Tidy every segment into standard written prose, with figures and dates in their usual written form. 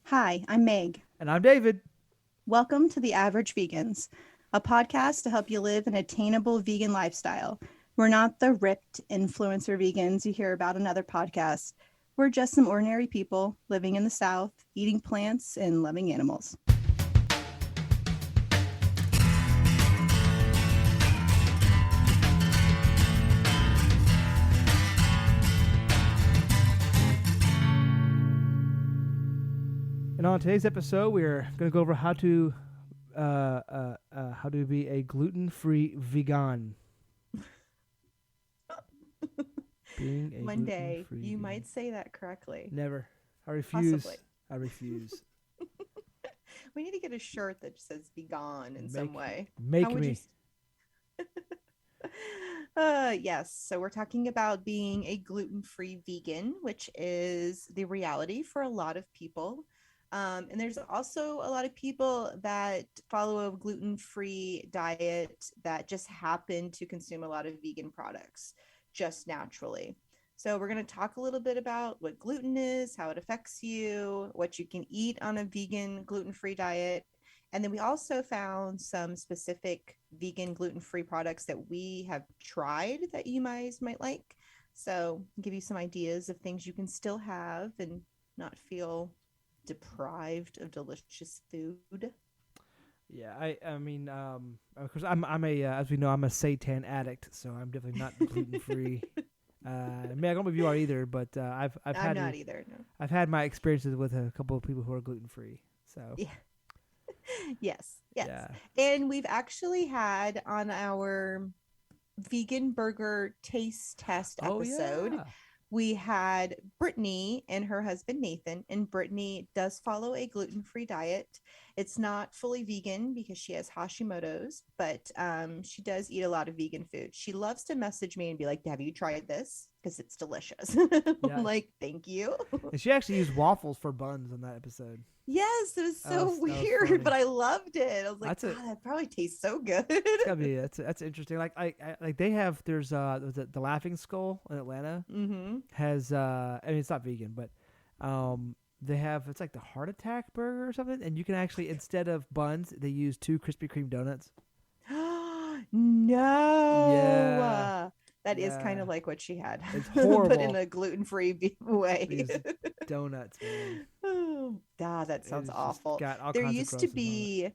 Hi, I'm Meg. And I'm David. Welcome to The Average Vegans, a podcast to help you live an attainable vegan lifestyle. We're not the ripped influencer vegans you hear about in other podcasts. We're just some ordinary people living in the South, eating plants and loving animals. And on today's episode, we're going to go over how to be a gluten-free vegan. Being a One day, gluten-free you vegan. might say that correctly. Never. I refuse. Possibly. I refuse. We need to get a shirt that says vegan in some way. Make How would me. Yes. So we're talking about being a gluten-free vegan, which is the reality for a lot of people. And there's also a lot of people that follow a gluten-free diet that just happen to consume a lot of vegan products just naturally. So we're going to talk a little bit about what gluten is, how it affects you, what you can eat on a vegan gluten-free diet. And then we also found some specific vegan gluten-free products that we have tried that you guys might like. So give you some ideas of things you can still have and not feel deprived of delicious food. Yeah, I mean, of course, I'm a as we know, I'm a seitan addict, so I'm definitely not gluten-free. I don't know if you are either, but I've I'm had not either. No. I've had my experiences with a couple of people who are gluten-free. So Yeah. Yes. Yes. yeah. And we've actually had on our vegan burger taste test Oh episode, yeah. we had Brittany and her husband Nathan, and Brittany does follow a gluten-free diet. It's not fully vegan because she has Hashimoto's, but she does eat a lot of vegan food. She loves to message me and be like, have you tried this? Because it's delicious. Yeah. I'm like, thank you. And she actually used waffles for buns on that episode. Yes, it was so That was weird, funny. but I loved it. I was like, That's it. God, that probably tastes so good. It's gotta be that's interesting. Like I like they have there's the Laughing Skull in Atlanta Mm-hmm. has I mean it's not vegan but they have it's like the heart attack burger or something, and you can actually instead of buns they use 2 Krispy Kreme donuts. Yeah, No. That is kind yeah. of like what she had, It's but in horrible. a gluten-free way. These donuts, man. Oh, God, that sounds It's just awful. got all There kinds of used to grosses on it. be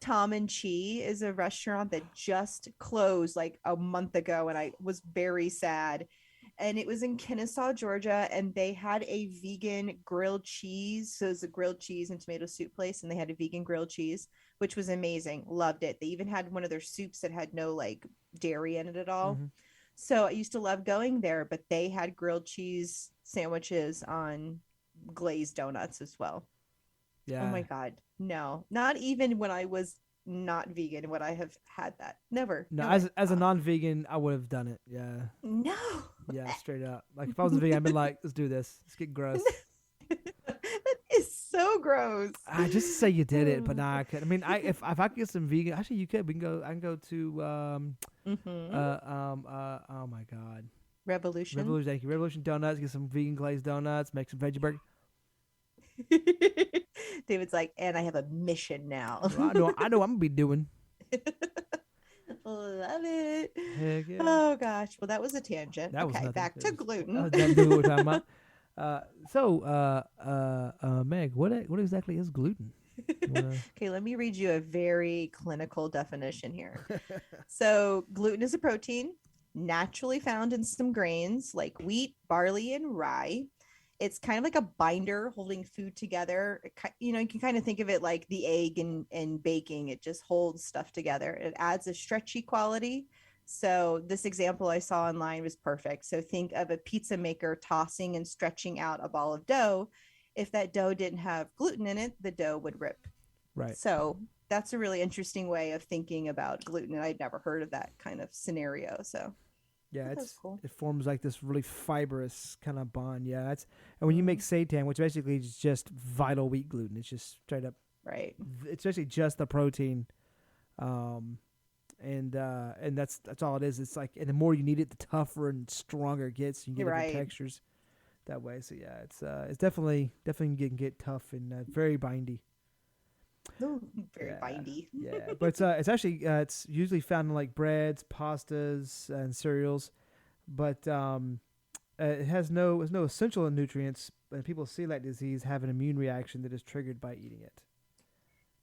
Tom and Chi is a restaurant that just closed like a month ago, and I was very sad. And it was in Kennesaw, Georgia, and they had a vegan grilled cheese. So it was a grilled cheese and tomato soup place, and they had a vegan grilled cheese, which was amazing. Loved it. They even had one of their soups that had no like dairy in it at all. Hmm. So I used to love going there, but they had grilled cheese sandwiches on glazed donuts as well. Oh Yeah. my God. No, not even when I was not vegan would I have had that. Never. No, No way. as a non-vegan, I would have done it. Yeah. No. Yeah, straight up. Like if I was a vegan, I'd been like, let's do this. Let's get gross. That is so gross. I just say you did it, but nah, I could. I mean, if I could get some vegan, actually you could. We can go. I can go to Mm-hmm. oh my god, Revolution. Revolution. Thank you, Revolution Donuts. Get some vegan glazed donuts. Make some veggie burger. David's like, and I have a mission now. Well, I know. I'm gonna be doing. Love it. Heck yeah. Oh gosh. Well, that was a tangent. That was Okay, nothing. back to gluten. That knew what we're talking about. Meg, what exactly is gluten? Okay, let me read you a very clinical definition here. So, gluten is a protein naturally found in some grains like wheat, barley, and rye. It's kind of like a binder holding food together. You can kind of think of it like the egg and baking. It just holds stuff together. It adds a stretchy quality. So, this example I saw online was perfect. So, think of a pizza maker tossing and stretching out a ball of dough. If that dough didn't have gluten in it, the dough would rip. Right. So that's a really interesting way of thinking about gluten. And I'd never heard of that kind of scenario. So Yeah, that was cool. it forms like this really fibrous kind of bond. Yeah, that's and when you make Mm, seitan, which basically is just vital wheat gluten, it's just straight up. right. It's basically just the protein, um, and that's all it is. It's like, and the more you need it, the tougher and stronger it gets. You get different Right. textures. that way. So yeah, it's definitely can get tough and very bindy. Ooh, very Yeah, bindy. yeah, but it's actually it's usually found in like breads, pastas, and cereals, but it has no essential nutrients. And people with celiac disease have an immune reaction that is triggered by eating it.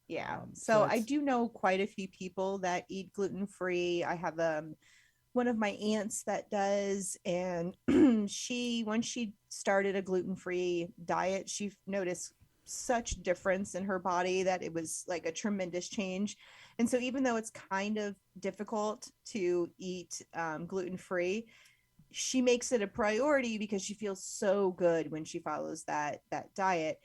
Yeah. So So I it's do know quite a few people that eat gluten free. I have one of my aunts that does, and she when she started a gluten free diet, she noticed such difference in her body that it was like a tremendous change. And so even though it's kind of difficult to eat gluten free, she makes it a priority because she feels so good when she follows that diet.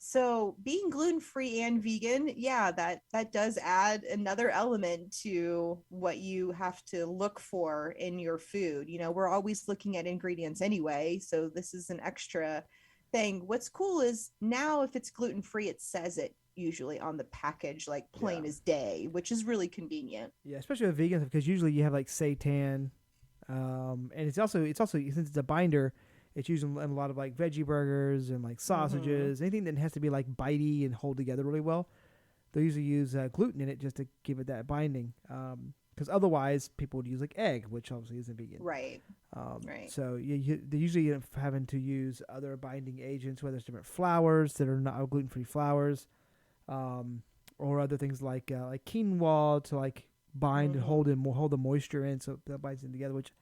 So being gluten free and vegan, yeah, that does add another element to what you have to look for in your food. You know, we're always looking at ingredients anyway, so this is an extra thing. What's cool is now if it's gluten free, it says it usually on the package like yeah, plain as day, which is really convenient. yeah, especially with vegans because usually you have like seitan, and it's also since it's a binder, it's used in a lot of like veggie burgers and like Mhm. sausages, anything that has to be like bitey and hold together really well. They usually use gluten in it just to give it that binding. Because otherwise, people would use like egg, which obviously isn't vegan. Right. Right. So they usually end up having to use other binding agents, whether it's different flours that are not gluten-free flours, um, or other things like quinoa to like bind and Mhm. hold the moisture in, so that binds them together. Which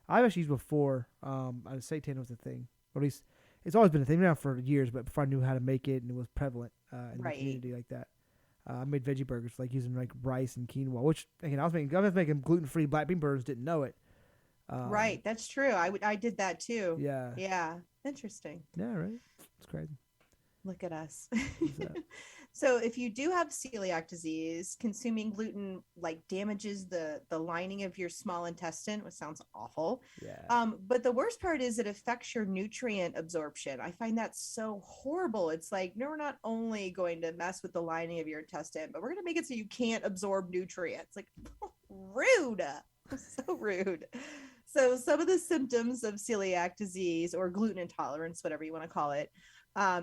I've actually used before. Seitan was a thing, or at least it's always been a thing now for years. But before I knew how to make it and it was prevalent in the Right. community like that. I made veggie burgers like using like rice and quinoa, which again I was making gluten free black bean burgers, didn't know it. Um, Right, that's true. I did that too. yeah, Yeah, interesting. yeah, right. It's crazy. Look at us. What's that? So if you do have celiac disease, consuming gluten like damages the lining of your small intestine, which sounds awful. Yeah, But the worst part is it affects your nutrient absorption. I find that so horrible. It's like, no, we're not only going to mess with the lining of your intestine, but we're going to make it so you can't absorb nutrients. Like, rude. So rude. So some of the symptoms of celiac disease or gluten intolerance, whatever you want to call it,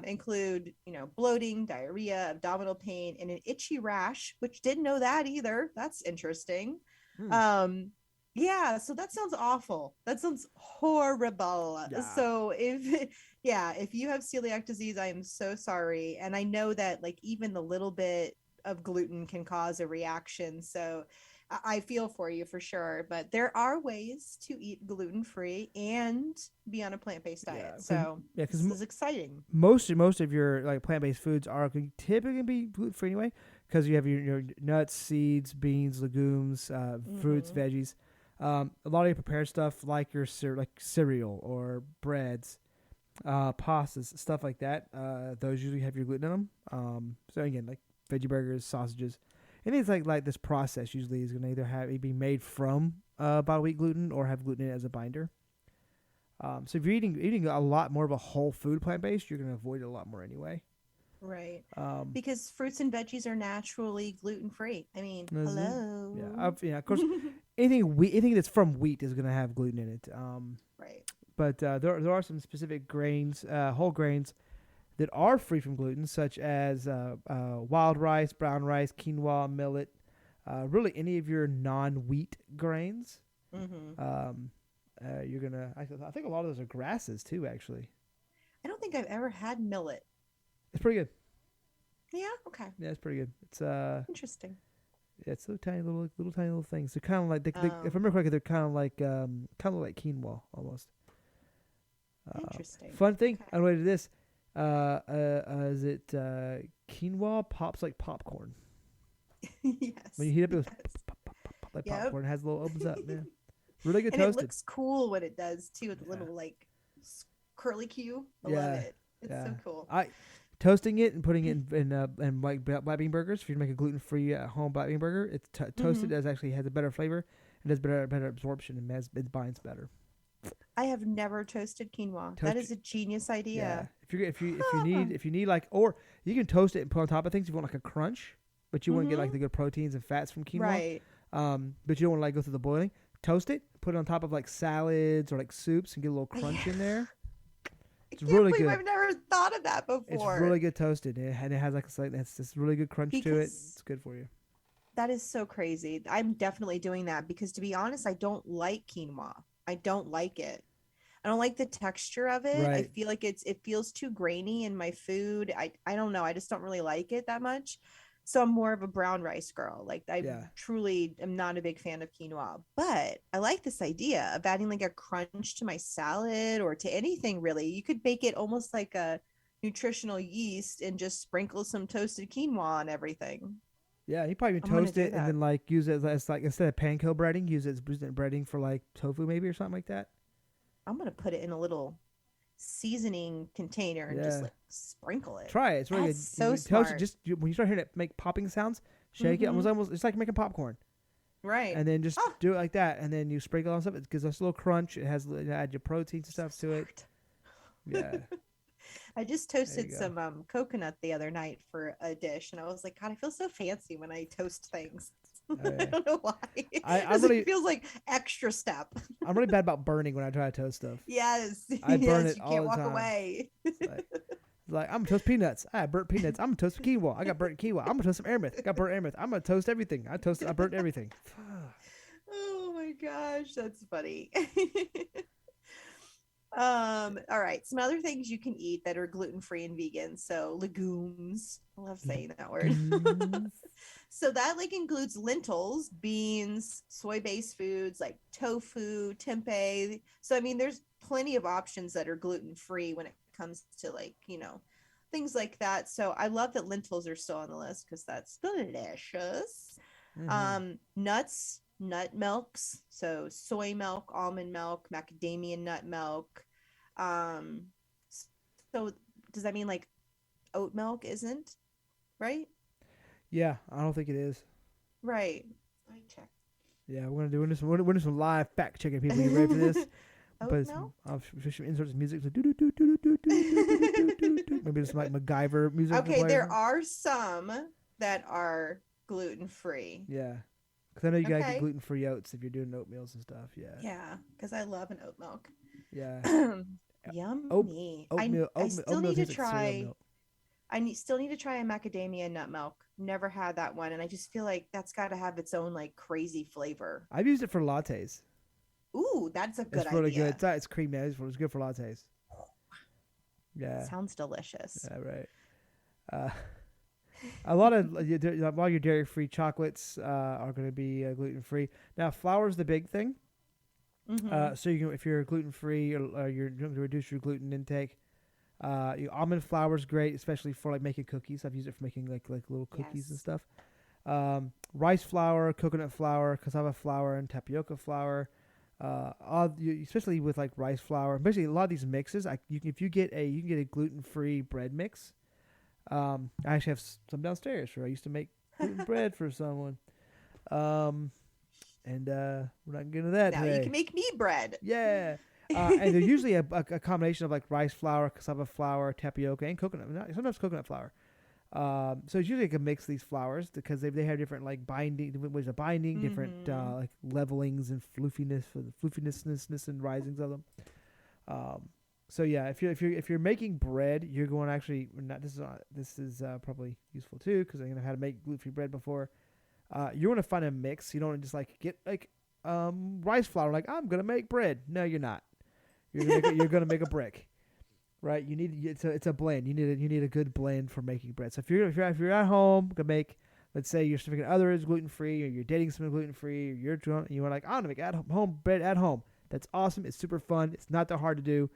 include, bloating, diarrhea, abdominal pain, and an itchy rash, which didn't know that either. That's interesting. hmm. Um, yeah, so that sounds awful. That sounds horrible. Yeah, So if yeah, if you have celiac disease, I am so sorry. And I know that like even the little bit of gluten can cause a reaction. So I feel for you for sure, but there are ways to eat gluten free and be on a plant based yeah, diet. because So yeah, because this is exciting. most of your like plant based foods are typically be gluten free anyway, because you have your nuts, seeds, beans, legumes, fruits, Hmm. veggies. A lot of your prepared stuff like your like cereal or breads, pastas, stuff like that. Those usually have your gluten in them. So again, like veggie burgers, sausages, anything like this process usually is going to either have it be made from bottle wheat gluten or have gluten in it as a binder. So if you're eating a lot more of a whole food plant based, you're going to avoid it a lot more anyway. Right. Um, Because fruits and veggies are naturally gluten free. I mean, is it? Yeah, hello. of course, anything that's from wheat is going to have gluten in it. Right. But there are some specific grains, whole grains that are free from gluten, such as wild rice, brown rice, quinoa, millet, really any of your non-wheat grains. Hmm. Um, you're gonna. I think a lot of those are grasses too. Actually, I don't think I've ever had millet. it's pretty good. Yeah. Okay. Yeah, it's pretty good. Interesting. Yeah, it's little tiny little things. They're kind of like if I Um, remember correctly, they're kind of like quinoa almost. Interesting. Fun thing, Okay. unrelated to this, is it quinoa pops like popcorn. When you Yes. heat up, it goes pop, Yes. pop, pop, pop, pop like Yep. popcorn. It has a little opens up. Yeah, really good And it toasted. looks cool when it does too, with the Yeah, little like curly Q. I love yeah, it. It's yeah. so cool. I toasting it and putting it in like black bean burgers. If you make a gluten free at home black bean burger, it's Hmm. toasted as actually has a better flavor. It has better absorption and it binds better. I have never toasted quinoa. That Toast. is a genius Yeah. idea. If you need like, or you can toast it and put on top of things if you want like a crunch, but you want to get like Hmm. the good proteins and fats from quinoa. Right. But you don't want to like go through the boiling. Toast it, put it on top of like salads or like soups and get a little crunch Yeah. in there. I It's can't really believe good. I've never thought of that It's before. really good toasted, and it has like it's this really good crunch to it. Because It's good for you. that is so crazy. I'm definitely doing that because to be honest, I don't like quinoa. I don't like it. I don't like the texture of it. I Right. feel like it feels too grainy in my food. I don't know. I just don't really like it that much. So I'm more of a brown rice girl. Like I Yeah. truly am not a big fan of quinoa, but I like this idea of adding like a crunch to my salad or to anything really. You could bake it almost like a nutritional yeast and just sprinkle some toasted quinoa on everything. Yeah, you probably even I'm gonna toast do it and that. then like use it as like instead of panko breading, use it as breading for like tofu maybe or something like that. I'm gonna put it in a little seasoning container and just Yeah. like sprinkle it. Try it. It's really That's good. so You toast it. smart. When you start hearing it make popping sounds, shake it. Mm-hmm. Almost it's like making popcorn. Right. And then just Oh, do it like that, and then you sprinkle on stuff. It gives us a little crunch. It has add your proteins and so stuff to it. smart. Yeah, I just there you toasted go. some coconut the other night for a dish, and I was like, God, I feel so fancy when I toast things. Oh I yeah, don't know why. I'm Because it really feels like extra step. I'm really bad about burning when I try to toast stuff. Yes, I burn yes, it you all can't the walk time. away. It's like I'm gonna toast peanuts. I have burnt peanuts. I'm gonna toast quinoa. I got burnt quinoa. I'm gonna toast some air myth. Got burnt air myth. I'm gonna toast everything. I burnt everything. Oh my gosh, that's funny. All right, some other things you can eat that are gluten-free and vegan. So legumes. I love saying that word. Legumes. So that like includes lentils, beans, soy-based foods like tofu, tempeh. So I mean, there's plenty of options that are gluten-free when it comes to like, things like that. So I love that lentils are still on the list because that's delicious. Mm-hmm. Nuts, nut milks, so soy milk, almond milk, macadamia nut milk. Um, so does that mean like oat milk isn't right? Yeah, I don't think it is. Right. I check. Yeah, we're gonna do some live fact checking. People, you ready for this? Oat But milk? I'll should insert some music. So do do do do do do do do do do do do. Maybe some like MacGyver music to Okay, play or there something. are some that are gluten free. Yeah, because I know you gotta get Okay. gluten free oats if you're doing oatmeals and stuff. Yeah, Yeah, because I love an oat milk. yeah. Oat Yummy. I still oatmeal need to tastes like cereal try. milk. Still need to try a macadamia nut milk. Never had that one, and I just feel like that's got to have its own like crazy flavor. I've used it for lattes. Ooh, that's a good It's really good. idea. It's creamy. It's good for lattes. Yeah, Sounds delicious. yeah, right. Uh, a lot of your dairy free chocolates are going to be gluten free. Now, flour's the big thing. Mm-hmm. So you can, if you're gluten free or you're going to reduce your gluten intake, almond flour is great, especially for like making cookies. I've used it for making like little cookies and Yes. stuff. Rice flour, coconut flour, cassava flour, and tapioca flour. Especially with like rice flour, basically a lot of these mixes. If you get you can get a gluten free bread mix. I actually have some downstairs where I used to make gluten bread for someone. Um, and we're not getting to that Now you today. can make me bread. Yeah. And they're usually a combination of like rice flour, cassava flour, tapioca, and coconut. Sometimes coconut flour. So it's usually like a mix of these flours because they have different like binding, different ways of binding, different Mm-hmm. like levelings and floofiness for the floofiness and risings of them. So yeah, if you're making bread, you're going to actually not this is probably useful too because I know how to make gluten free bread before. You want to find a mix. You don't just like get like rice flour. Like I'm gonna make bread. No, you're not. You're gonna make a brick, right? It's a blend. You need a good blend for making bread. So if you're at home gonna make, let's say your significant other is gluten free, or you're dating someone gluten free, or you're drunk, and you want like I'm gonna make at home bread at home. That's awesome. It's super fun. It's not that hard to do.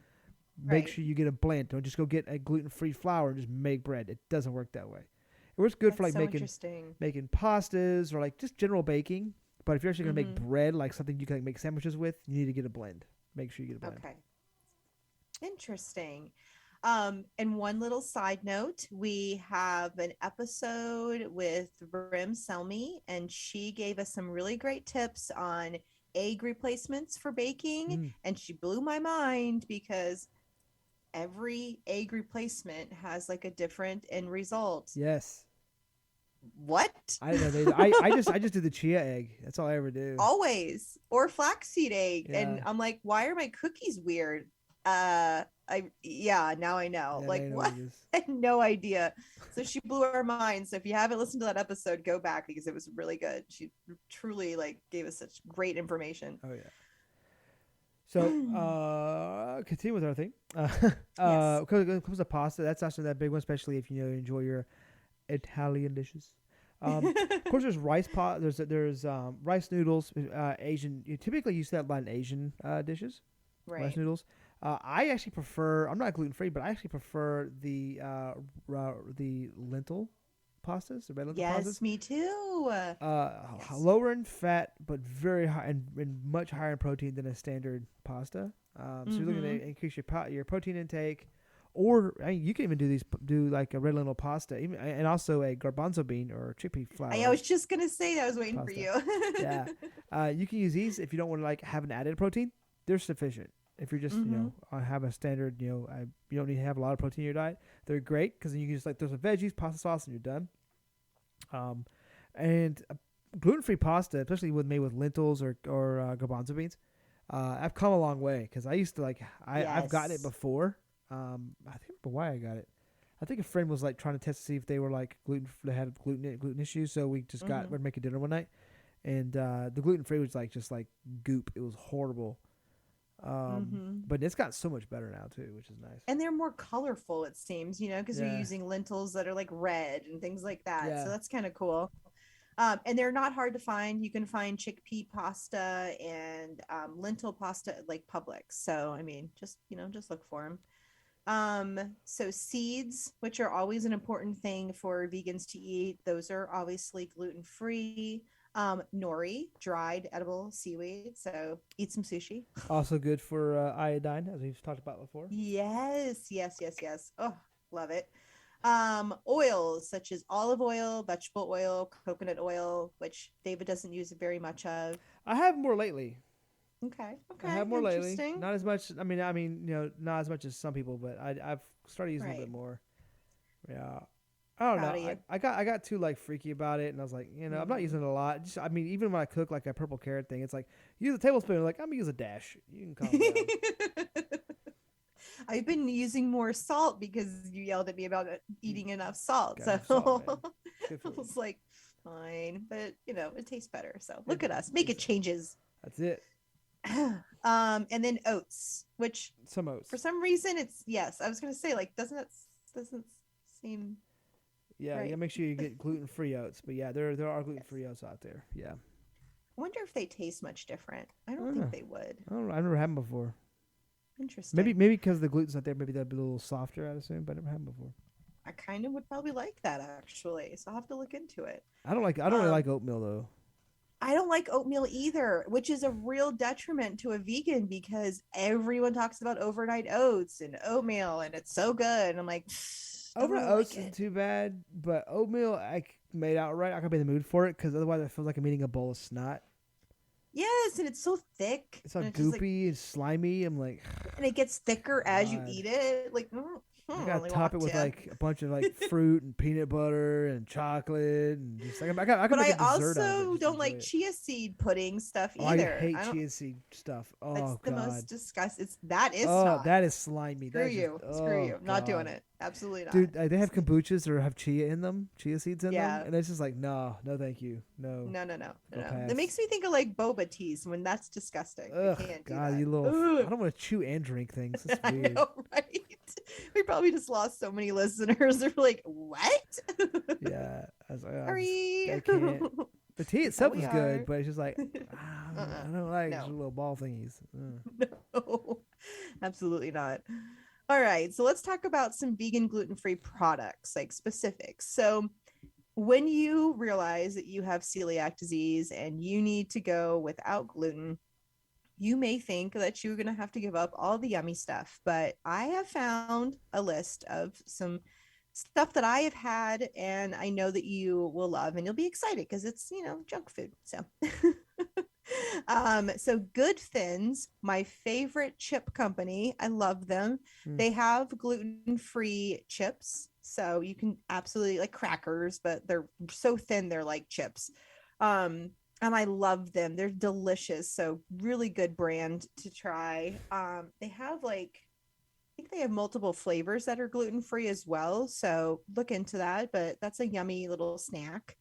Make Right. sure you get a blend. Don't just go get a gluten free flour and just make bread. It doesn't work that way. It works good for That's like so interesting. making pastas or like just general baking. But if you're actually gonna make Mm-hmm. bread, like something you can like, make sandwiches with, you need to get a blend. Make sure you get a blend. Okay. Interesting. And one little side note, we have an episode with Rim Selmy, and she gave us some really great tips on egg replacements for baking. Mm. And she blew my mind because every egg replacement has like a different end result. Yes. What? I know I just do the chia egg. That's all I ever do. Always. Or flaxseed egg. Yeah. And I'm like, why are my cookies weird? Now I know. Yeah, now Like you know what what? it is. I had no idea. So she blew our minds. So if you haven't listened to that episode, go back because it was really good. She truly like gave us such great information. Oh yeah. So, continue with our thing. Yes. When it comes to pasta, that's actually that big one, especially if you enjoy your Italian dishes. Of course, there's rice pot. There's rice noodles. Asian. You typically use that a lot in Asian dishes. Rice Right. noodles. I actually prefer. I'm not gluten free, but I actually prefer the lentil pastas, the red lentil pastas. Yes, me too. Yes. Lower in fat, but very high and much higher in protein than a standard pasta. So you're looking Mm-hmm. to increase your protein intake, or I mean, you can even do like a red lentil pasta, even and also a garbanzo bean or chickpea I flour was just gonna say that. I was waiting for pasta. you. Yeah, you can use these if you don't want to like have an added protein. They're sufficient. If you're just Mm-hmm. have a standard you don't need to have a lot of protein in your diet. They're great because you can just like throw some veggies, pasta sauce, and you're done. Um, and gluten-free pasta, especially made with lentils or garbanzo beans, I've come a long way because I used to I've gotten it Yes. before. I think why I got it. I think a friend was like trying to test to see if they were like they had gluten issues, so we just Mm-hmm. we're making dinner one night, and the gluten-free was like just like goop. It was horrible. Mm-hmm. But it's gotten so much better now too, which is nice. And they're more colorful, it seems, because you're Yeah, using lentils that are like red and things like that. So yeah. that's kind of cool. And they're not hard to find. You can find chickpea pasta and lentil pasta at like Publix. So I mean, just look for them. So seeds, which are always an important thing for vegans to eat, those are obviously gluten free. Nori, dried edible seaweed. So eat some sushi. Also good for iodine, as we've talked about before. Yes, yes, yes, yes. Oh, love it. Oils such as olive oil, vegetable oil, coconut oil, which David doesn't use very much of. I have more lately. Okay, I okay, have more lately. interesting. Not as much. Not as much as some people, but I've started using a little Right. bit more. Yeah. I don't know. Proud of you. I got too like freaky about it, and I was like, I'm not Mm-hmm. using it a lot. Just, I mean, even when I cook like a purple carrot thing, it's like use a tablespoon. Like I'm gonna use a dash. You can calm down. I've been using more salt because you yelled at me about eating enough salt. Got So enough salt, man. It's good I for you. was like, fine, but it tastes better. So It look at does. us, It making tastes better. changes. That's it. And then oats, which Some for oats. some reason it's yes. I was gonna say like doesn't seem Yeah, you right. gotta make sure you get gluten free oats. But yeah, there are gluten Yes. free oats out there. Yeah. I wonder if they taste much different. I I don't don't think know. they would. I don't know. I've never had them before. Maybe Interesting. maybe because the gluten's not there, maybe they'll be a little softer. I'd assume, but I never had them before. I kind of would probably like that actually. So I'll have to look into it. I don't really Um, like oatmeal though. I don't like oatmeal either, which is a real detriment to a vegan because everyone talks about overnight oats and oatmeal and it's so good. And I'm like, don't Overnight really oats like isn't it. too bad, but oatmeal made out right. I gotta be in the mood for it because otherwise I feel like I'm eating a bowl of snot. Yes, and it's so thick It's all and it's just like, goopy and slimy. I'm like, and it gets thicker as you God. eat it. Like, I I don't gotta really top want it with to. like a bunch of like fruit and peanut butter and chocolate and just like I can But make I a dessert out of it. also Just don't enjoy like it. chia seed pudding stuff Oh, I either. hate I don't. chia seed stuff. It's Oh the God. most disgusting. That is Oh, snot. that is slimy. Screw That is just you. Screw oh you. Not doing God. it. Absolutely not. Dude, they have kombuchas or have chia in them, chia seeds in them, Yeah. and it's just like, no, no, thank you, no, No, no, no, no, go no. That pass. makes me think of like boba teas when that's disgusting. I Ugh, can't do God, that. you little. I Ugh. don't want to chew and drink things. That's I weird. know, right? We probably just lost so many listeners. They're like, what? Yeah, I was like, Sorry. I can't. The tea That's how itself we is are. good, but it's just like uh-uh. I don't like just No, little ball thingies. no, absolutely not. All right, so let's talk about some vegan gluten-free products, like specifics. So, when you realize that you have celiac disease and you need to go without gluten, you may think that you're going to have to give up all the yummy stuff, but I have found a list of some stuff that I have had and I know that you will love and you'll be excited because it's, junk food. So so Good Thins, my favorite chip company. I love them. Mm. They have gluten-free chips. So you can absolutely like crackers, but they're so thin they're like chips. And I love them. They're delicious. So really good brand to try. They have like think they have multiple flavors that are gluten free as well. So look into that, but that's a yummy little snack.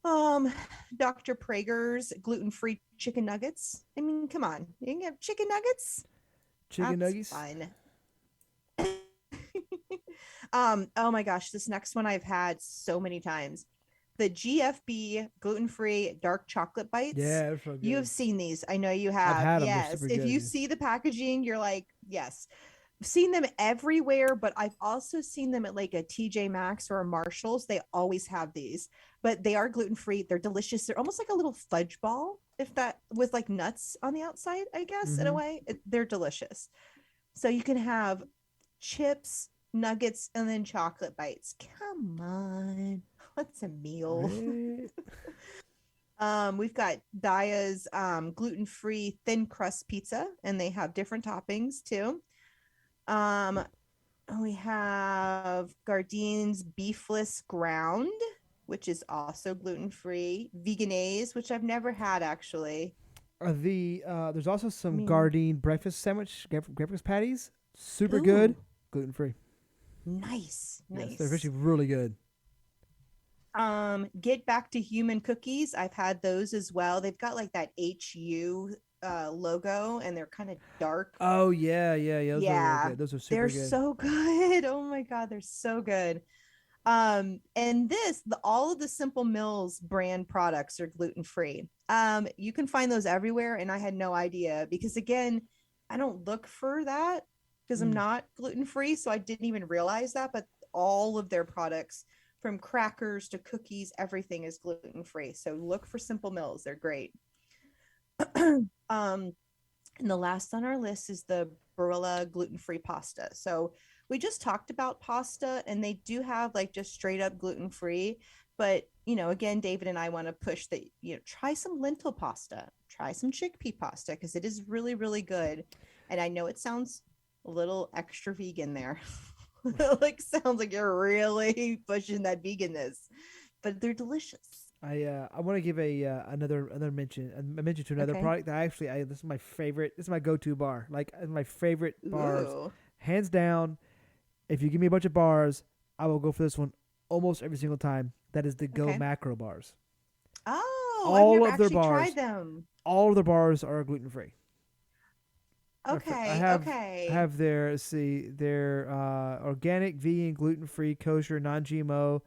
Um, Dr. Prager's gluten free chicken nuggets. I mean, come on, you can have chicken nuggets. Chicken That's nuggets. fun. Oh my gosh, this next one I've had so many times. The GFB gluten-free dark chocolate bites. Yeah, they're so You have good. seen these. I know you I've have. had them. They're Yes. super If you good. see the packaging, you're like, yes. I've seen them everywhere, but I've also seen them at like a TJ Maxx or a Marshalls. They always have these, but they are gluten-free. They're delicious. They're almost like a little fudge ball, if that with like nuts on the outside, I guess, in a Mm-hmm. way. They're delicious. So you can have chips, nuggets, and then chocolate bites. Come on. What's a meal? Right. We've got Daya's gluten-free thin crust pizza, and they have different toppings too. Um, we have Gardine's beefless ground, which is also gluten-free. Veganese, which I've never had actually. There's also I some mean, Gardein breakfast patties. Super good, ooh, gluten free. nice, Yes, they're nice. actually really good. Get back to human cookies. I've had those as well. They've got like that HU logo, and they're kind of dark. Oh yeah, yeah, yeah. Those are really Yeah, good. Those are they're super good. so good. Oh my god, they're so good. And all of the Simple Mills brand products are gluten free. You can find those everywhere, and I had no idea because again, I don't look for that because I'm Mm. not gluten free, so I didn't even realize that. But all of their products, from crackers to cookies, everything is gluten free. So look for Simple Mills; they're great. um, and the last on our list is the Barilla gluten-free pasta. So we just talked about pasta, and they do have like just straight up gluten-free. But again, David and I want to push that, try some lentil pasta, try some chickpea pasta, because it is really, really good. And I know it sounds a little extra vegan there. Like sounds like you're really pushing that veganness, but they're delicious. I want to give another mention a mention to another Okay. product that this is my favorite. This is my go-to bar. Like my favorite bars, Ooh. hands down. If you give me a bunch of bars, I will go for this one almost every single time. That is the Go Okay. Macro bars. Oh, I've All never of their actually tried bars, them. all of their bars are gluten free. I Okay, have okay. their their organic, vegan, gluten free, kosher, non GMO,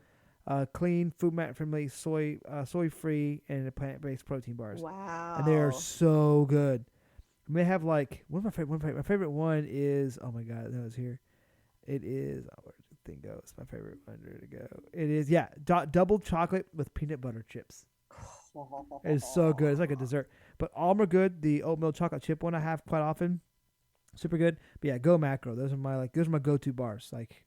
clean, food mat friendly, soy free, and plant based protein bars, and they are Wow. so good. I mean, they have like my favorite one is, oh my god, that was here. It is, where did the thing go? It's my favorite one. Where did it go? It is, yeah, double chocolate with peanut butter chips. It is so good. It's like a dessert. But all of them are good. The oatmeal chocolate chip one I have quite often, super good. But yeah, Go Macro. Those are my go to bars. Like,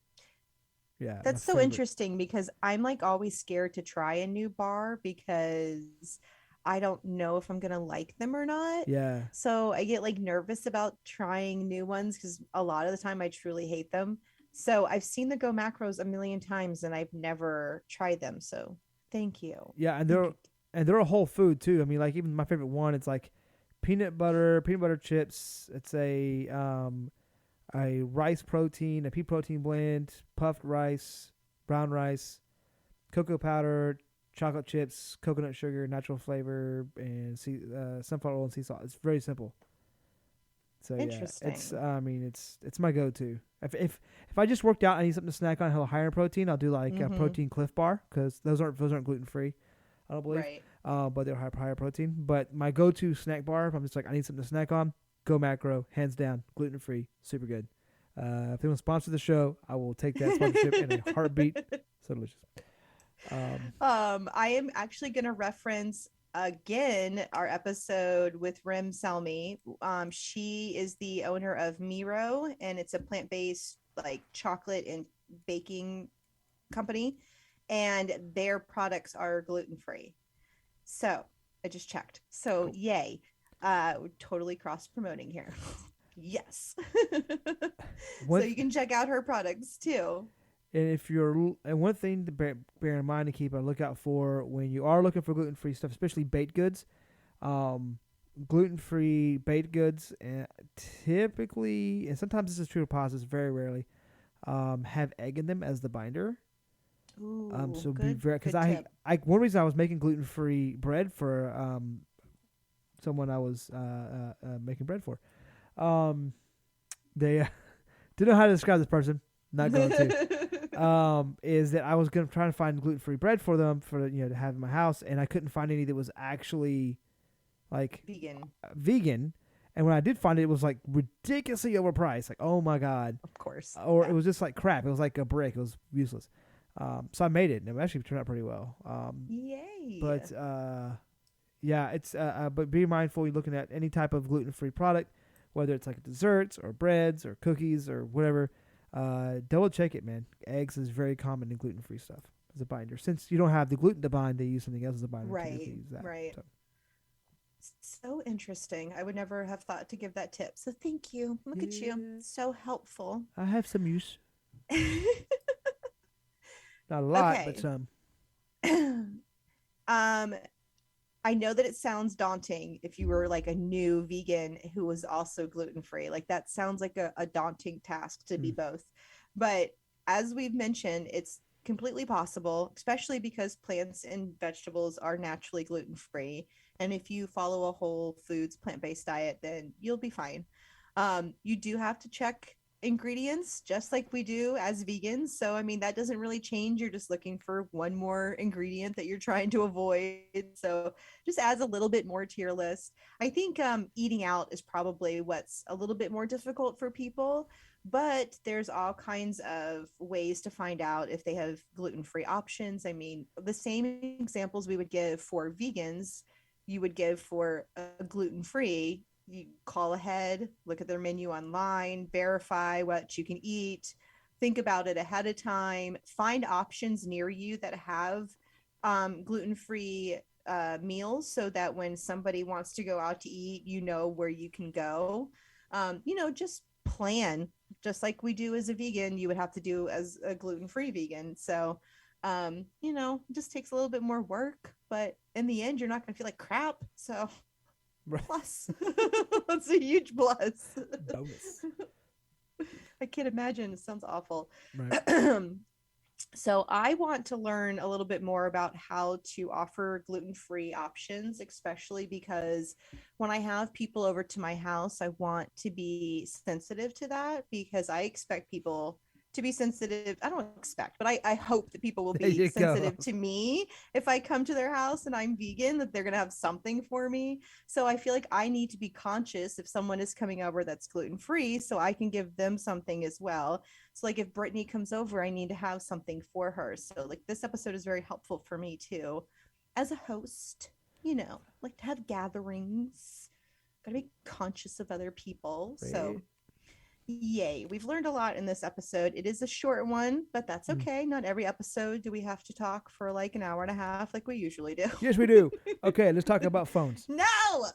yeah, my That's so favorite. interesting because I'm like always scared to try a new bar because I don't know if I'm gonna like them or not. Yeah, So I get like nervous about trying new ones because a lot of the time I truly hate them. So I've seen the Go Macros a million times and I've never tried them. So thank you. yeah, Thank you. and they're a whole food too. I mean, like even my favorite one, it's like peanut butter chips. It's a rice protein, a pea protein blend, puffed rice, brown rice, cocoa powder, chocolate chips, coconut sugar, natural flavor, and sunflower oil and sea salt. It's very simple. So yeah, it's Interesting. I mean it's my go-to. If I just worked out, I need something to snack on, a little higher in protein. I'll do like a Mm-hmm. protein Cliff Bar because those aren't gluten free. I don't believe, Right. but they're higher protein. But my go-to snack bar, if I'm just like I need something to snack on, Go Macro, hands down, gluten free, super good. If they want to sponsor the show, I will take that sponsorship in a heartbeat. So delicious. Um, I am actually going to reference again our episode with Rim Salmi. She is the owner of Miro, and it's a plant based like chocolate and baking company, and their products are gluten free. So I just checked. So cool. yay. We're totally cross promoting here. Yes. So One you can check out her products too. And if you're, and one thing to bear in mind to keep a lookout for when you are looking for gluten free stuff, especially baked goods, um, gluten-free baked goods, and typically, and sometimes this is true of pastas, very rarely, have egg in them as the binder. Ooh, So be good, very, because good tip. one reason I was making gluten-free bread for someone I was making bread for, um, they didn't know how to describe this person. Not going to. Is that I was gonna try to find gluten-free bread for them for to have in my house, and I couldn't find any that was actually like Vegan, vegan. And when I did find it, it was like ridiculously overpriced. Like, oh my god, of course. or it Yeah. was just like crap. It was like a brick. It was useless. So I made it, and it actually turned out pretty well. Yay. But yeah, it's but be mindful. You're looking at any type of gluten-free product, whether it's like desserts or breads or cookies or whatever. Double check it, man. Eggs is very common in gluten-free stuff as a binder. Since you don't have the gluten to bind, they use something else as a binder too. If they Right, use that. right. So. So interesting. I would never have thought to give that tip. So thank you. Look at you. Yeah, So helpful. I have some use. Not a lot, but Okay. some. I know that it sounds daunting if you were like a new vegan who was also gluten free. Like that sounds like a daunting task to be Mm. both. But as we've mentioned, it's completely possible, especially because plants and vegetables are naturally gluten free. And if you follow a whole foods plant based diet, then you'll be fine. You do have to check ingredients just like we do as vegans. So, I mean, that doesn't really change. You're just looking for one more ingredient that you're trying to avoid. So, just adds a little bit more to your list. I think eating out is probably what's a little bit more difficult for people, but there's all kinds of ways to find out if they have gluten-free options. I mean, the same examples we would give for vegans, you would give for a gluten-free. You call ahead, look at their menu online, verify what you can eat, think about it ahead of time, find options near you that have gluten-free meals so that when somebody wants to go out to eat, you know where you can go. Just plan, just like we do as a vegan, you would have to do as a gluten-free vegan. So, it just takes a little bit more work, but in the end, you're not going to feel like crap. So, Right. plus, that's a huge plus. Bonus. I can't imagine. It sounds awful. Right. So I want to learn a little bit more about how to offer gluten-free options, especially because when I have people over to my house, I want to be sensitive to that because I expect people to be sensitive. I don't expect, but I hope that people will There be you go. sensitive to me if I come to their house and I'm vegan, that they're going to have something for me. So I feel like I need to be conscious if someone is coming over that's gluten-free so I can give them something as well. So like if Brittany comes over, I need to have something for her. So like this episode is very helpful for me too. As a host, like to have gatherings, gotta be conscious of other people. Right. So yay. We've learned a lot in this episode. It is a short one, but that's Mm. okay. Not every episode do we have to talk for like an hour and a half like we usually do. Yes, we do. Okay, let's talk about phones. No.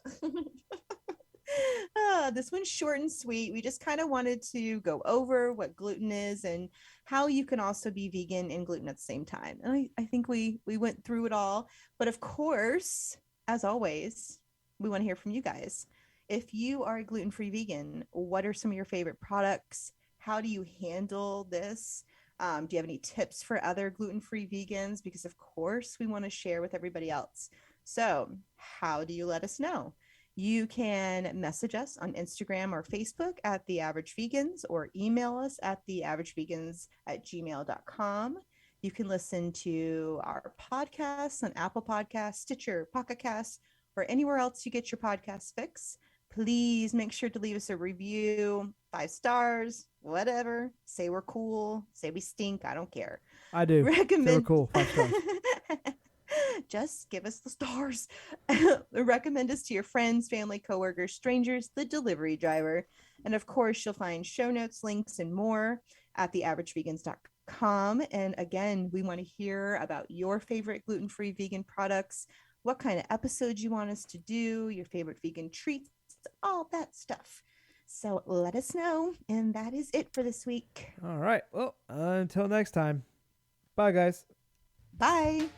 This one's short and sweet. We just kind of wanted to go over what gluten is and how you can also be vegan and gluten at the same time. And I think we went through it all. But of course, as always, we want to hear from you guys. If you are a gluten-free vegan, what are some of your favorite products? How do you handle this? Do you have any tips for other gluten-free vegans? Because of course, we want to share with everybody else. So, how do you let us know? You can message us on Instagram or Facebook at The Average Vegans or email us at theaveragevegans@gmail.com. You can listen to our podcasts on Apple Podcasts, Stitcher, Pocket Casts, or anywhere else you get your podcast fix. Please make sure to leave us a review, 5 stars, whatever. Say we're cool, say we stink. I don't care. I do. They were Recommend. cool. 5 stars. Just give us the stars. Recommend us to your friends, family, coworkers, strangers, the delivery driver. And of course, you'll find show notes, links, and more at theaveragevegans.com. And again, we want to hear about your favorite gluten-free vegan products, what kind of episodes you want us to do, your favorite vegan treats, all that stuff. So let us know. And that is it for this week. All right. Well, until next time. Bye, guys. Bye.